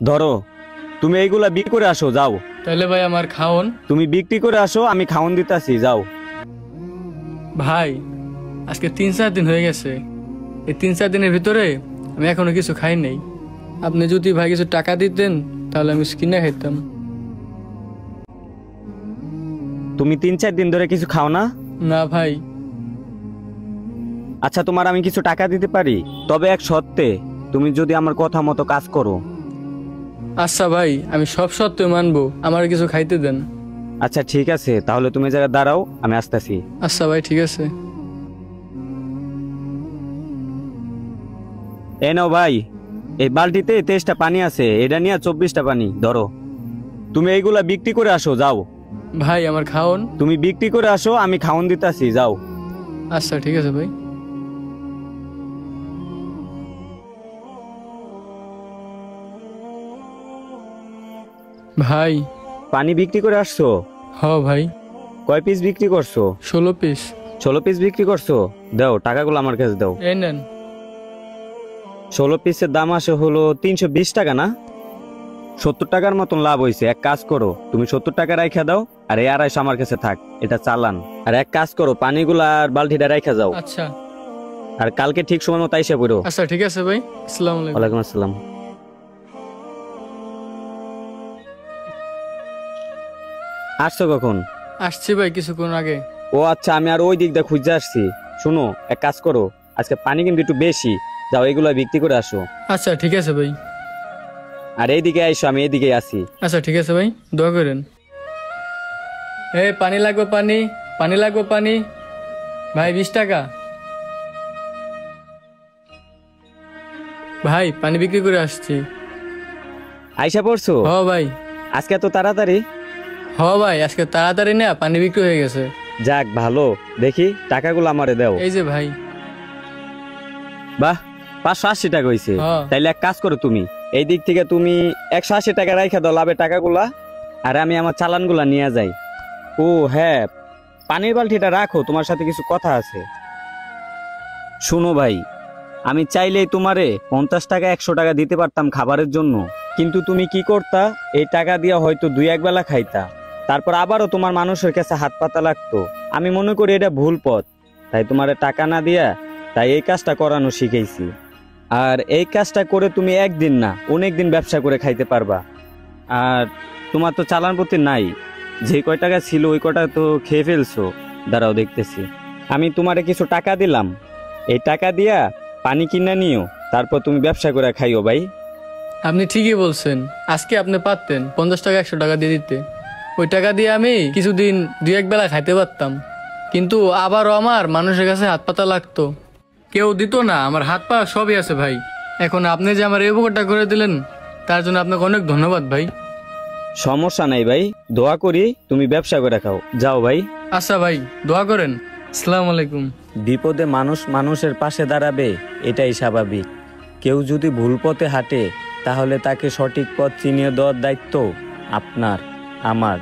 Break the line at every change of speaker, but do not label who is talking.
ধরো, তুমি এইগুলা বিক্রি করে আসো, যাও।
তাহলে ভাই আমার খাওন।
তুমি বিক্রি করে আসো, আমি খাওন দিতাছি, যাও।
ভাই আজকে 3-4 দিন হয়ে গেছে, এই 3-4 দিনের ভিতরে আমি এখনো কিছু খাই নাই। আপনি যদি ভাই কিছু টাকা দিতেন তাহলে আমি কিনে খাইতাম।
তুমি 3-4 দিন ধরে কিছু খাও না?
না ভাই।
আচ্ছা, তোমার আমি কিছু টাকা দিতে পারি, তবে এক শর্তে, তুমি যদি আমার কথা মতো কাজ করো।
আচ্ছা ভাই, আমি সব সত্ত্বেও মানবো, আমার কিছু খাইতে দেন।
আচ্ছা ঠিক আছে, তাহলে তুমি জায়গায় দাঁড়াও, আমি আসতেছি।
আচ্ছা ভাই, ঠিক আছে।
এই নাও ভাই, এই বালতিতে 23টা পানি আছে, এটা নিয়ে 24টা পানি ধরো। তুমি এইগুলা বিক্রি করে আসো, যাও।
ভাই আমার খাওন।
তুমি বিক্রি করে আসো, আমি খাওন দিতাছি, যাও।
আচ্ছা ঠিক আছে ভাই। ভাই
পানি বিক্রি করে আসছো?
হ ভাই।
কয় পিস বিক্রি করছো?
16 পিস।
16 পিস বিক্রি করছো? দাও, টাকাগুলো আমার কাছে দাও।
এই নেন।
16 পিসের দাম আসে হলো 320 টাকা না? 70 টাকার মতন লাভ হয়েছে। এক কাজ করো, তুমি 70 টাকা রাইখা দাও, আর এই 250 আমার কাছে থাক, এটা চালান। আর এক কাজ করো, পানিগুলা আর বালতিটা রাইখা যাও।
আচ্ছা।
আর কালকে ঠিক সময় মতো আইসা পড়ো।
আচ্ছা ঠিক আছে ভাই, আসসালামু আলাইকুম।
ওয়ালাইকুম আসসালাম। আসছো কখন?
আসছি ভাই কিছুক্ষণ আগে।
ও আচ্ছা, আমি আর ওই দিক দিয়ে খুঁজে আসছি। শুনো, এক কাজ করো, আজকে পানি কিন্তু একটু বেশি, যাও এগুলো বিক্রি করে আসো।
আচ্ছা ঠিক আছে ভাই।
আর এইদিকে আইসো, আমি এইদিকে আসি।
আচ্ছা ঠিক আছে ভাই, দোয়া করেন। এই পানি লাগবে, পানি, পানি লাগবে, পানি। ভাই 20 টাকা। ভাই পানি বিক্রি করে আসছি।
আইসা পড়ছো?
হ ভাই।
আজকে এত তাড়াতাড়ি?
হ ভাই, আজকে তাড়াতাড়ি না পানি বিক্রি হয়ে গেছে।
যাক ভালো, দেখি টাকাগুলো আমারে দাও।
এই যে ভাই।
বাহ, 580 টাকা হয়েছে।
হ্যাঁ।
তাইলে এক কাজ করো, তুমি এই দিক থেকে তুমি 180 টাকা রাইখা দাও, লাভের টাকাগুলা, আর আমি আমার চালানগুলা নিয়ে যাই। ও হ্যাঁ, পানির বালতিটা রাখো, তোমার সাথে কিছু কথা আছে। শুনো ভাই, আমি চাইলেই তোমারে 50 টাকা 100 টাকা দিতে পারতাম খাবারের জন্য, কিন্তু তুমি কি করতা, এই টাকা দিয়ে হয়তো 2-1 বেলা খাইতা, তারপর আবারও তোমার মানুষের কাছে হাত পাতা লাগতো। আমি মনে করি এটা ভুল পথ, তাই তোমারে টাকা না দিয়া তাই এই কাজটা করানো শিখেছি। আর এই কাজটা করে তুমি একদিন না অনেক দিন ব্যবসা করে খাইতে পারবা। আর তোমার তো চালান প্রতি নাই, যে কয় টাকা ছিল ওই কটা তো খেয়ে ফেলছো। দাঁড়াও দেখতেছি, আমি তোমারে কিছু টাকা দিলাম, এই টাকা দিয়া পানি কিনে নিও, তারপর তুমি ব্যবসা করে খাইও ভাই।
আপনি ঠিকই বলছেন, আজকে আপনি পারতেন 50 টাকা 100 টাকা দিয়ে দিতে, ওই টাকা দিয়ে আমি কিছুদিন 2-1 বেলা খাইতে পারতাম, কিন্তু আবারও আমার মানুষের কাছে হাত পাতা লাগতো, কেউ দিত না, আমার হাত পা সবই আছে ভাই। এখন আপনি যে আমার এই উপকারটা করে দিলেন তার জন্য আপনাকে অনেক ধন্যবাদ ভাই।
সমস্যা নাই ভাই, দোয়া করি তুমি ব্যবসা করে খাও, যাও ভাই।
আচ্ছা ভাই, দোয়া করেন। আসসালামু আলাইকুম।
বিপদে মানুষ মানুষের পাশে দাঁড়াবে, এটাই স্বাভাবিক। কেউ যদি ভুল পথে হাঁটে তাহলে তাকে সঠিক পথ চিনিয়ে দেওয়ার দায়িত্ব আপনার, আমার।